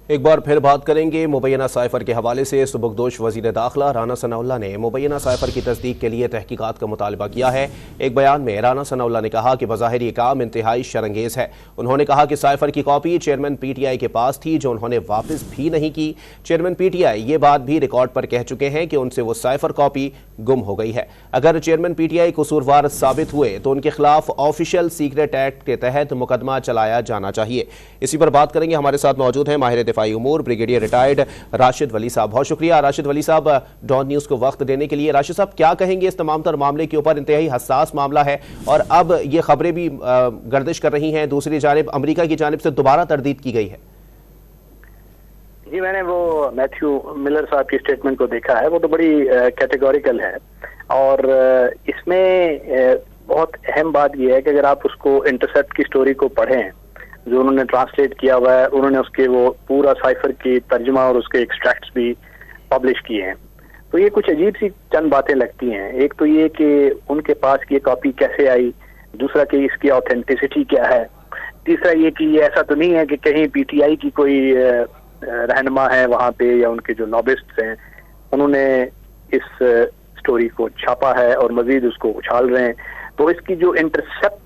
ایک بار پھر بات کریں گے مبینہ سائفر کے حوالے سے۔ سبکدوش وزیر داخلہ رانا ثناءاللہ نے مبینہ سائفر کی تصدیق کے لیے تحقیقات کا مطالبہ کیا ہے۔ ایک بیان میں رانا ثناءاللہ نے کہا کہ بظاہر یہ کام انتہائی شرمنگیز ہے۔ انہوں نے کہا کہ سائفر کی copy chairman P T I کے پاس تھی جو انہوں نے واپس بھی نہیں کی۔ چیئرمین پی ٹی آئی یہ بات بھی ریکارڈ پر کہہ چکے ہیں کہ ان سے وہ سائفر کاپی گم ہو گئی ہے۔ اگر چیئرمین پی ٹی آئی قصوروار ثابت ہوئے تو ان کے خلاف آفیشل سیکریٹ ایکٹ کے تحت مقدمہ چلایا جانا چاہیے۔ اسی پر بات کریں گے، ہمارے ساتھ موجود ہیں ماہر دفاعی امور بریگیڈیئر ریٹائرڈ راشد ولی صاحب۔ بہت شکریہ راشد ولی صاحب ڈان نیوز کو وقت دینے کے لیے۔ راشد صاحب کیا کہیں گے اس تمام تر معاملے کے اوپر؟ انتہائی حساس معاملہ ہے اور اب یہ خبریں بھی گردش کر رہی ہیں، دوسری جانب امریکہ کی جانب سے دوبارہ تردید کی گئی ہے۔ جی میں نے وہ میتھیو ملر صاحب کی سٹیٹمنٹ کو دیکھا ہے، وہ تو بڑی کیٹیگوریکل ہے اور اس میں بہت اہم بات یہ ہے کہ اگر آپ اس کو انٹرسیپٹ کی سٹوری کو پڑھیں جو انہوں نے ٹرانسلیٹ کیا ہوا ہے، انہوں نے اس کے وہ پورا سائفر کی ترجمہ اور اس کے ایکسٹریکٹس بھی پبلش کیے ہیں، تو یہ کچھ عجیب سی چند باتیں لگتی ہیں۔ ایک تو یہ کہ ان کے پاس یہ کاپی کیسے آئی، دوسرا کہ اس کی آتھینٹسٹی کیا ہے، تیسرا یہ کہ یہ ایسا تو نہیں ہے کہ کہیں پی ٹی آئی کی کوئی رہنما ہے وہاں پہ یا ان کے جو لابسٹس ہیں انہوں نے اس سٹوری کو چھاپا ہے اور مزید اس کو اچھال رہے ہیں، تو اس کی جو انٹرسیپٹ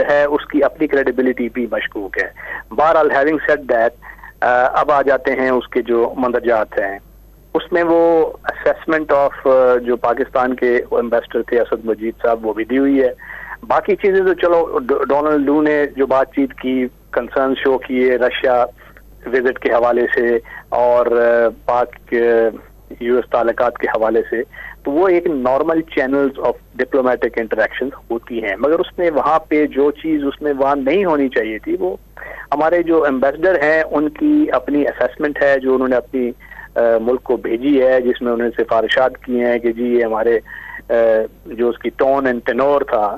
ہے اس کی اپنی کریڈیبلٹی بھی مشکوک ہے۔ بہرحال ہیونگ سیڈ دیٹ اب آ جاتے ہیں اس کے جو مندرجات ہیں، اس میں وہ اسیسمنٹ آف جو پاکستان کے ایمبیسڈر تھے اسد مجید صاحب وہ بھی دی ہوئی ہے۔ باقی چیزیں تو چلو ڈونلڈ لو نے جو بات چیت کی، کنسرن شو کیے رشیا وزٹ کے حوالے سے اور پاک یو ایس تعلقات کے حوالے سے، تو وہ ایک normal channels of diplomatic interaction ہوتی ہیں، مگر اس میں وہاں پہ جو چیز اس میں وہاں نہیں ہونی چاہیے تھی وہ ہمارے جو ایمبیسڈر ہیں ان کی اپنی اسیسمنٹ ہے جو انہوں نے اپنی ملک کو بھیجی ہے، جس میں انہوں نے سفارشات کی ہیں کہ جی یہ ہمارے جو اس کی ٹون اینڈ ٹینور تھا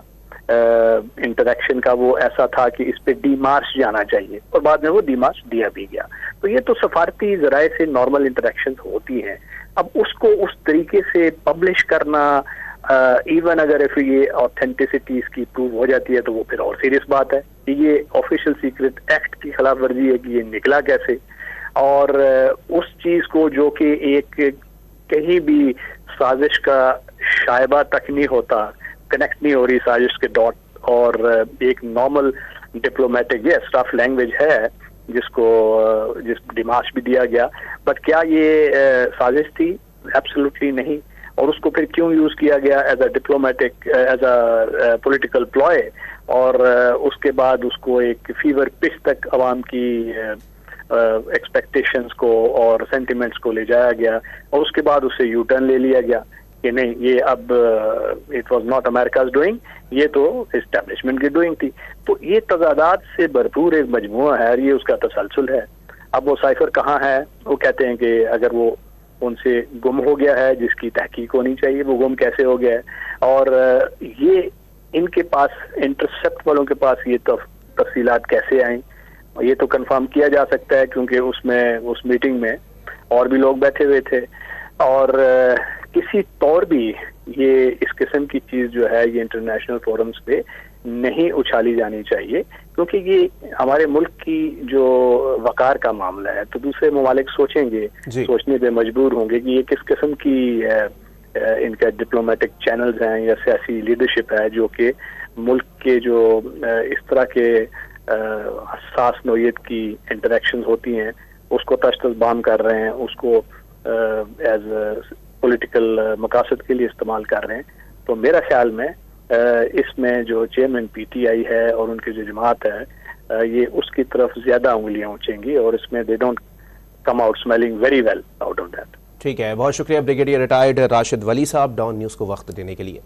انٹریکشن کا وہ ایسا تھا کہ اس پہ ڈی مارش جانا چاہیے، اور بعد میں وہ ڈی مارش دیا بھی گیا۔ تو یہ تو سفارتی ذرائع سے نارمل انٹریکشنز ہوتی ہیں۔ اب اس کو اس طریقے سے پبلش کرنا، ایون اگر یہ آتھینٹسٹی اس کی پروو ہو جاتی ہے تو وہ پھر اور سیریس بات ہے کہ یہ آفیشل سیکرٹ ایکٹ کی خلاف ورزی ہے کہ یہ نکلا کیسے، اور اس چیز کو جو کہ ایک کہیں بھی سازش کا شائبہ تک نہیں ہوتا، کنیکٹ نہیں ہو رہی سازش کے ڈاٹ، اور ایک نارمل ڈپلومیٹک یہ رف لینگویج ہے جس ڈیمارش بھی دیا گیا، بٹ کیا یہ سازش تھی؟ ایبسولوٹلی نہیں، اور اس کو پھر کیوں یوز کیا گیا as a diplomatic as a political ploy, اور اس کے بعد اس کو ایک فیور پچ تک عوام کی ایکسپیکٹیشنز کو اور سینٹیمنٹس کو لے جایا گیا، اور اس کے بعد اسے یو ٹرن لے لیا گیا کہ نہیں یہ اب it was not America's doing, یہ تو اسٹیبلشمنٹ کی ڈوئنگ تھی۔ تو یہ تضادات سے بھرپور ایک مجموعہ ہے، یہ اس کا تسلسل ہے۔ اب وہ سائفر کہاں ہے؟ وہ کہتے ہیں کہ اگر وہ ان سے گم ہو گیا ہے جس کی تحقیق ہونی چاہیے، وہ گم کیسے ہو گیا ہے، اور یہ ان کے پاس انٹرسیپٹ والوں کے پاس یہ تفصیلات کیسے آئیں، یہ تو کنفرم کیا جا سکتا ہے کیونکہ اس میٹنگ میں اور بھی لوگ بیٹھے ہوئے تھے، اور کسی طور بھی یہ اس قسم کی چیز جو ہے یہ انٹرنیشنل فورمز پہ نہیں اچھالی جانی چاہیے، کیونکہ یہ ہمارے ملک کی جو وقار کا معاملہ ہے، تو دوسرے ممالک سوچیں گے، سوچنے پہ مجبور ہوں گے کہ یہ کس قسم کی ان کا ڈپلومیٹک چینلز ہیں یا سیاسی لیڈرشپ ہے جو کہ ملک کے جو اس طرح کے حساس نوعیت کی انٹریکشنز ہوتی ہیں اس کو تشدد بام کر رہے ہیں، اس کو ایز پولیٹیکل مقاصد کے لیے استعمال کر رہے ہیں۔ تو میرا خیال میں اس میں جو چیئرمین پی ٹی آئی ہے اور ان کی جو جماعت ہے یہ اس کی طرف زیادہ انگلیاں اونچیں گی، اور اس میں they don't come out smiling very well out of that. ٹھیک ہے، بہت شکریہ بریگیڈیئر ریٹائرڈ راشد ولی صاحب ڈان نیوز کو وقت دینے کے لیے۔